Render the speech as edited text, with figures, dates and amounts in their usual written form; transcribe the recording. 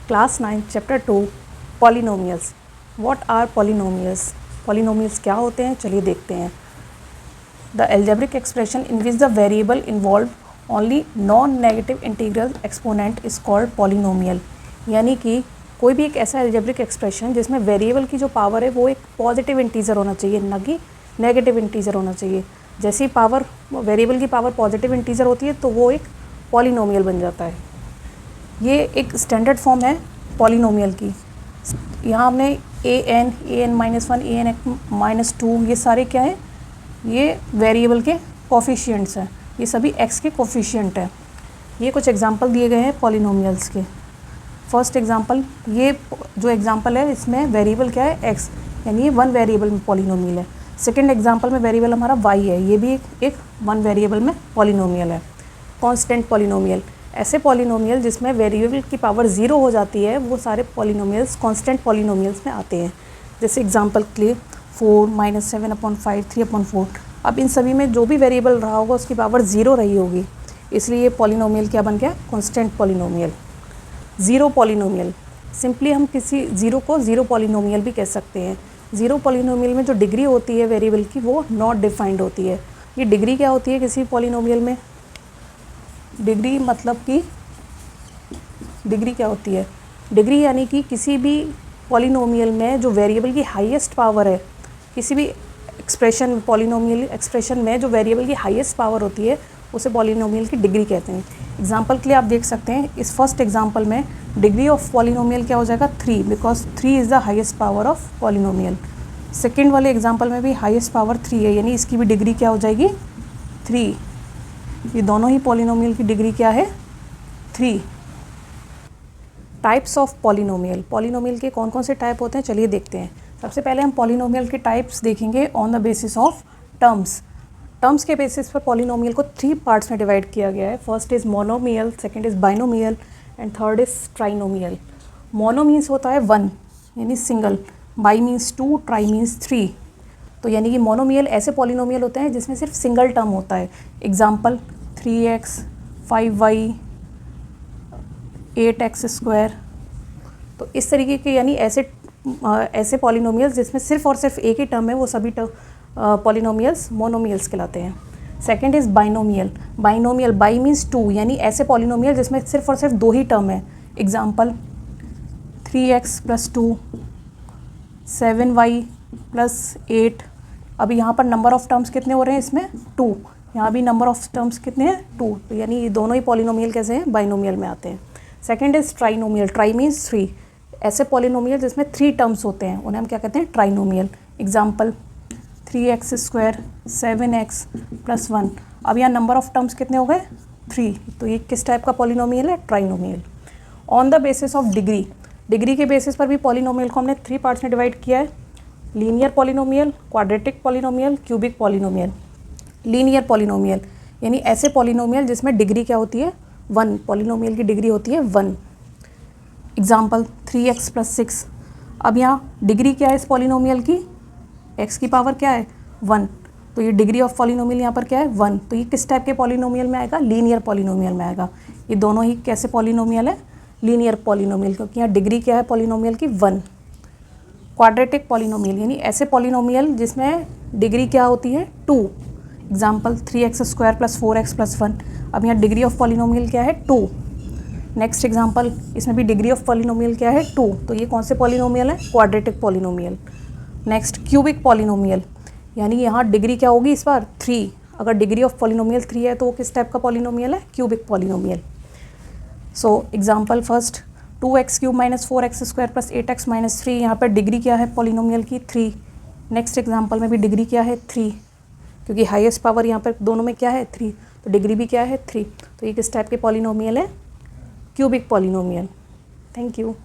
Class 9 chapter 2 polynomials. What are polynomials? Polynomials क्या होते हैं, चलिए देखते हैं। The algebraic expression in which the variable involve only non negative integral exponent is called polynomial. यानी कि कोई भी एक ऐसा एल्जेब्रिक एक्सप्रेशन जिसमें वेरिएबल की जो पावर है वो एक पॉजिटिव इंटीजर होना चाहिए, न कि नेगेटिव इंटीजर होना चाहिए। जैसे ही पावर वेरिएबल की पावर पॉजिटिव इंटीजर होती है तो वो एक पॉलिनोमियल बन जाता है। ये एक स्टैंडर्ड फॉर्म है पॉलिनोमियल की। यहाँ हमने an -1 an-2 ये सारे क्या है, ये वेरिएबल के कोफिशिएंट्स हैं, ये सभी x के कोफिशिएंट हैं। ये कुछ एग्जांपल दिए गए हैं पॉलिनोमियल्स के। फर्स्ट एग्जांपल, ये जो एग्जांपल है इसमें वेरिएबल क्या है, x, यानी ये वन वेरिएबल में पॉलिनोमियल है। सेकंड एग्जांपल में वेरिएबल हमारा y है, ये भी एक वन वेरिएबल में पॉलिनोमियल है। कांस्टेंट पॉलिनोमियल, ऐसे पॉलिनोमियल जिसमें वेरिएबल की पावर 0 हो जाती है, वो सारे पॉलिनोमियल्स कांस्टेंट पॉलिनोमियल्स में आते हैं। जैसे एग्जांपल के लिए 4 -7/5 3/4। अब इन सभी में जो भी वेरिएबल रहा होगा उसकी पावर 0 रही होगी, इसलिए ये पॉलिनोमियल क्या बन गया, constant polynomial. Zero polynomial, simply हम किसी ज़ीरो को ज़ीरो पॉलिनोमियल भी कह सकते हैं। ज़ीरो पॉलिनोमियल में जो डिग्री होती है वेरिएबल की वो नॉट डिफाइंड होती है। ये डिग्री क्या होती है किसी पॉलिनोमियल में? डिग्री मतलब कि डिग्री क्या होती है? डिग्री यानी कि किसी भी पॉलिनोमियल में जो वेरिएबल की हाईएस्ट पावर है, किसी भी एक्सप्रेशन पॉलिनोमियल एक्सप्रेशन में जो वेरिएबल की हाईएस्ट पावर होती है उसे पॉलिनोमियल की डिग्री कहते हैं। एग्जांपल के लिए आप देख सकते हैं, इस फर्स्ट एग्जांपल में डिग्री ऑफ पॉलिनोमियल क्या हो जाएगा, 3, because 3 is the highest power of polynomial. Second वाले एग्जांपल में भी हाईएस्ट पावर 3 है, यानी इसकी भी डिग्री क्या हो जाएगी, 3। ये दोनों ही पॉलिनोमियल की डिग्री क्या है, 3। टाइप्स ऑफ पॉलिनोमियल, पॉलिनोमियल के कौन कौन से टाइप होते हैं चलिए देखते हैं। सबसे पहले हम पॉलिनोमियल के टाइप्स देखेंगे on the basis of terms. Terms के बेसिस पर पॉलिनोमियल को 3 पार्ट्स में डिवाइड किया गया है। First is monomial, second is binomial and third is trinomial. Mono means होता है 1 यानी single, by means 2, try means 3। तो यानी कि मोनोमियल ऐसे पॉलिनोमियल होते हैं जिसमें सिर्फ सिंगल टर्म होता है। Example 3x 5y 8x²। तो इस तरीके के यानी ऐसे पॉलिनोमियल्स जिसमें सिर्फ और सिर्फ एक ही टर्म है, वो सभी पॉलिनोमियल्स मोनोमियल्स कहलाते हैं। Second is binomial. Binomial, by means 2, यानी ऐसे पॉलिनोमियल जिसमें सिर्फ और सिर्फ 2 ही टर्म है। Example 3x + 2 7y + 8। अभी यहाँ पर नंबर ऑफ टर्म्स कितने हो रहे हैं इसमें, 2। यहाँ भी नंबर ऑफ टर्म्स कितने हैं, 2। तो यानी ये दोनों ही पॉलिनोमियल कैसे हैं, बाइनोमियल में आते हैं। Second is trinomial. Try means 3, ऐसे पॉलिनोमियल जिसमें 3 टर्म्स होते हैं उन्हें हम क्या कहते हैं, ट्राइनोमियल। Example 3x² 7x + 1। अब यहाँ नंबर ऑफ टर्म्स कितने हो गए, 3। तो ये किस टाइप का पॉलिनोमियल है, trinomial. On the basis of degree, degree के बेसिस पर भी पॉलिनोमियल को हमने 3 पार्ट्स में डिवाइड किया है। Linear polynomial, quadratic polynomial, cubic polynomial. Linear polynomial यानी ऐसे पॉलिनोमियल जिसमें डिग्री क्या होती है, 1, पॉलिनोमियल की डिग्री होती है 1। Example 3x + 6। अब यहाँ डिग्री क्या है इस पॉलिनोमियल की, x की पावर क्या है, 1। तो ये डिग्री ऑफ पॉलिनोमियल यहाँ पर क्या है, 1। तो ये किस टाइप के पॉलिनोमियल में आएगा, लीनियर पॉलिनोमियल में आएगा। ये दोनों ही कैसे पॉलिनोमियल है, लीनियर पॉलिनोमियल, क्योंकि यहाँ डिग्री क्या है पॉलिनोमियल की, 1। क्वाड्रेटिक पॉलिनोमियल यानी ऐसे पॉलिनोमियल जिसमें डिग्री क्या होती है, 2। Example 3x² + 4x + 1। अब यहाँ डिग्री ऑफ पॉलिनोमियल क्या है, 2। नेक्स्ट एग्जाम्पल, इसमें भी डिग्री ऑफ पॉलिनोमियल क्या है, 2। तो ये कौन से पॉलिनोमियल है, quadratic polynomial. Next cubic polynomial, यानी यहाँ डिग्री क्या होगी इस बार, 3। अगर डिग्री ऑफ पॉलिनोमियल 3 है तो वो किस टाइप का पॉलिनोमियल है, cubic polynomial. So example first 2x³ - 4x² + 8x - 3। यहाँ पर डिग्री क्या है पॉलिनोमियल की, 3। नेक्स्ट एग्जाम्पल में भी डिग्री क्या है, 3, क्योंकि हाईएस्ट पावर यहाँ पर दोनों में क्या है, 3। तो डिग्री भी क्या है, 3। तो ये किस टाइप के पॉलिनोमियल है, क्यूबिक पॉलिनोमियल। Thank you.